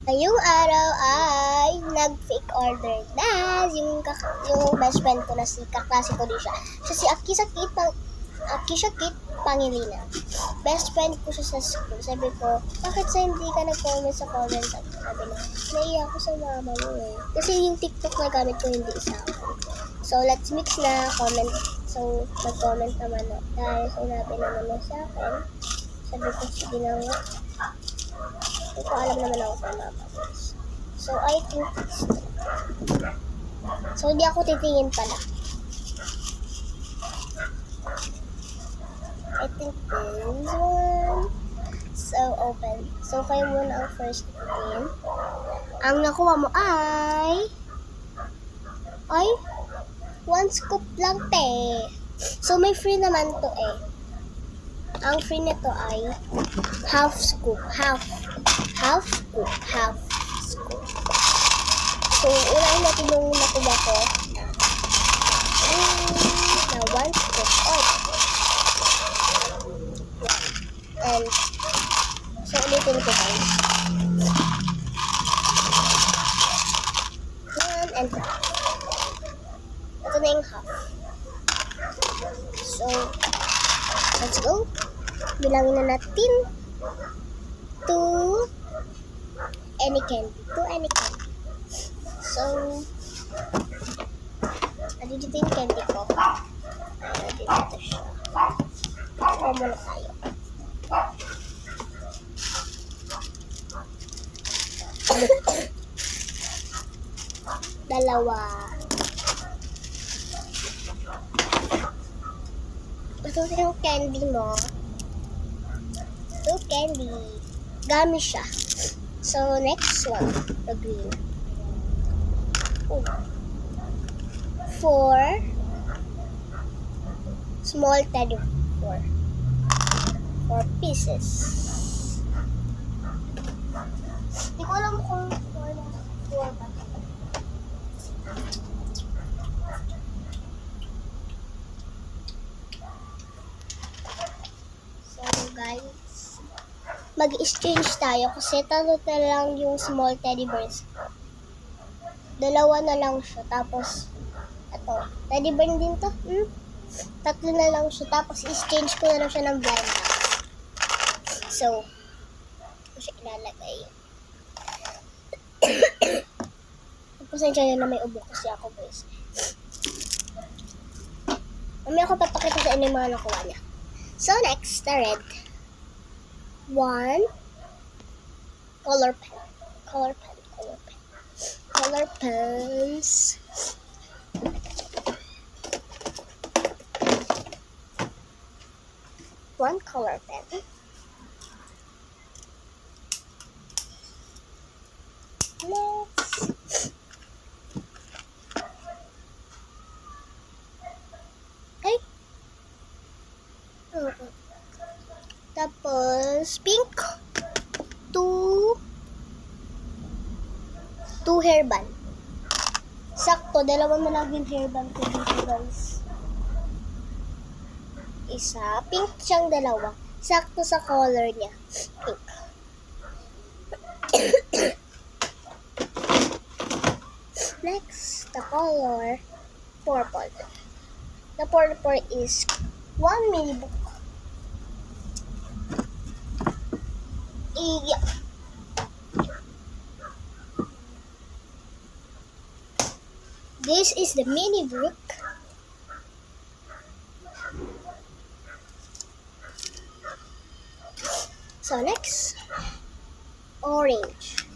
Ngayong araw ay nag-fake order na yung best friend ko na si kaklase ko din siya. Siya si Akisha Kit Pangilinan. Best friend ko siya sa school. Sabi ko, bakit sa hindi ka nag-comment sa comment? Sabi niya, naiya ako sa mama mo eh. Kasi yung TikTok na gamit ko hindi isa ako. So, let's mix na comment. So, mag-comment naman na. Dahil sinabi naman na sa akin, sabi ko, sige na nga. Hindi ko alam naman ako sa mama ko. So, I think so, hindi ako titingin pala. I think this one. So, open. So, kayo muna ang first titingin. Ang nakuha mo ay 1 scoop lang, te. So, may free naman to eh. Ang free nito ay half scoop. So, unahin natin yung nakuha ko. Na 1 scoop. And, so, ulitin ko guys. 1 and half. Ito na yung half. So, let's go. Bilangin na natin. 2 any candy. So, dito yung candy ko. Dito siya. Kuha muna tayo. Dalawa. Ito yung candy mo. Ito candy. Gummy siya. So, next one. The green. 4 small teddy bear. 4 pieces. Hindi ko alam kung 4 ba. So, guys, mag-exchange tayo kasi tatlo na lang yung small teddy bears. Dalawa na lang siya. Tapos, ito. Teddy bear din to. Tatlo na lang siya. Tapos, exchange ko na lang siya ng blind box. So, ito siya ilalagay. Pasensya na may ubo kasi ako, guys. Mamaya ako papakita sa inyo yung mga nakuha niya. So, next, the red. 1 color pens. One color pen. Next. Okay. Tapos, pink. 2 hairband. Sakto, dalawa na lang yung hairband ko dito, guys. Isa, pink siyang dalawa. Sakto sa color niya. Pink. Next, the color purple. The purple is 1 mini book. Yeah. This is the mini book. So next, orange.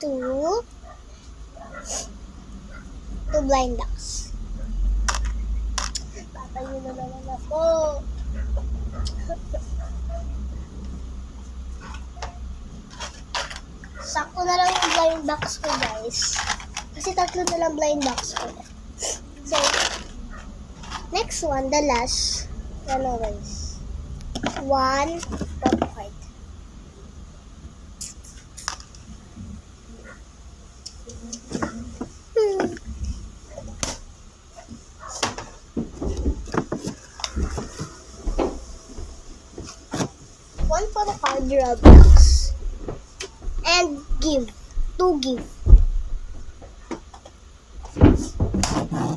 2 blind ducks. Patayo na naman ako. Sakto na lang yung blind ducks ko, guys. Kasi tatlo na lang blind box ko. So, next one, the last. Ano, guys? 1 photo card. One photo card, Roblox. And give. To give.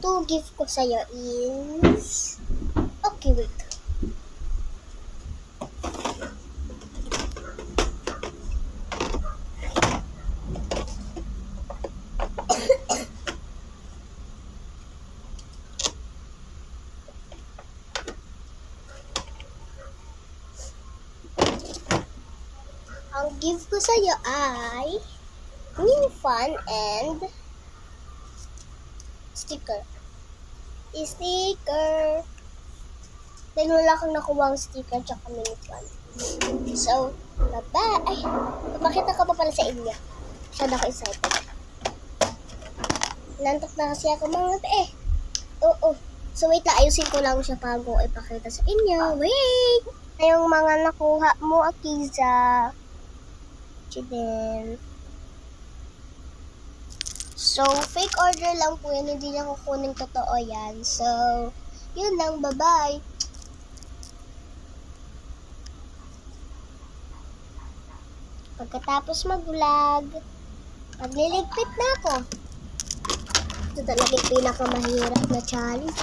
To give ko sa'yo is... Okay, wait. Ang give ko sa'yo ay mini fan and sticker. Sticker. Dahil wala kang nakuha ang sticker tsaka mini fan. So, bye-bye. Ay, papakita ko pa pala sa inyo. Masyado ako excited. Nantok na kasi ako mga eh. Oo. So, wait lang. Ayusin ko lang siya bago ipakita sa inyo. Wait! Na yung mga nakuha mo, Akiza. Then, so, fake order lang po yan. Hindi niya kukunin totoo yan. So, yun lang. Bye-bye. Pagkatapos mag-vlog, magliligpit na ako. Ito talaga yung pinakamahirap na challenge.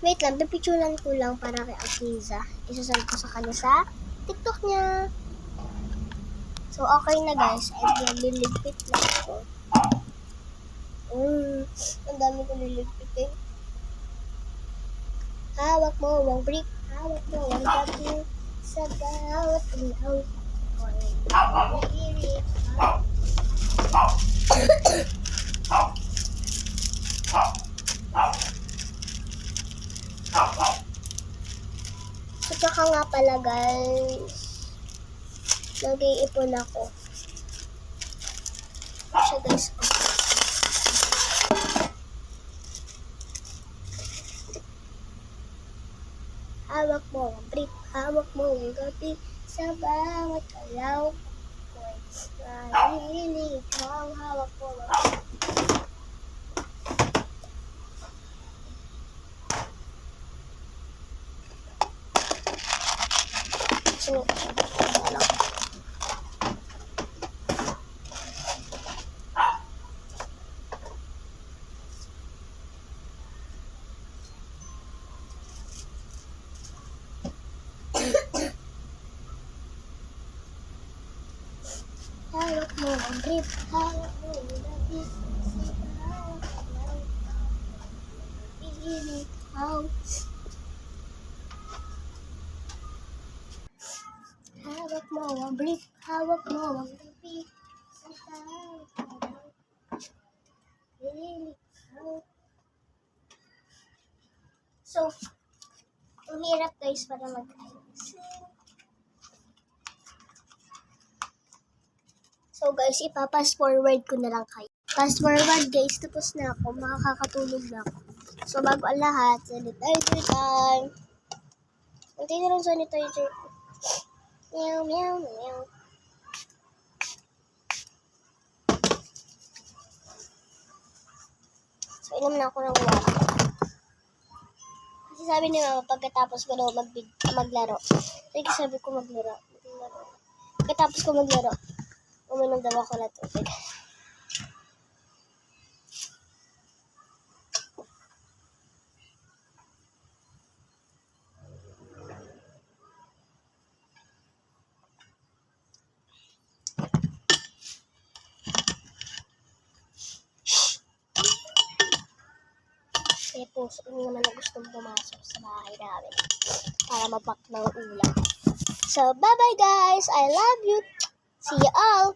Wait lang, pipicturean ko lang para kay Akiza. Isasend ko sa kanya sa TikTok niya. So, okay na guys. Ay, liligpit na ako. Ang dami ko liligpit eh. Hawak mo ang brick. Hawak mo ang gabi. Sa bawat ilaw. So, tsaka nga pala guys, nag-iipon ako. So guys, hawak mo ang brick, hawak mo ang gabi, sa bawat alaw ko'y nahihilig ang hawak mo ang brick. So, hawak mo ang grip, hawak mo ang gabi, sa bawat alaw, nahihilig ang hawak mo ang brick, hawak mo ang gabi, sa bawat alaw, nahihilig ang. So, ang hirap guys para mag-ayos. So guys, ipa-fast forward ko na lang kayo. Fast forward guys, tapos na ako. Makakatulog na ako. So bago ang lahat, sanitizer time. Kunti na lang sanitizer ko. Meow, meow, meow. So inom na ako ng water. Kasi sabi ni mama, pagkatapos ko daw maglaro. Kasi sabi ko maglaro. Pagkatapos ko maglaro, uminom daw ako na tubig. Tapos, hindi naman na gustong pumasok sa bahay namin para mapak ng ulam. So, bye-bye guys! I love you! See you all!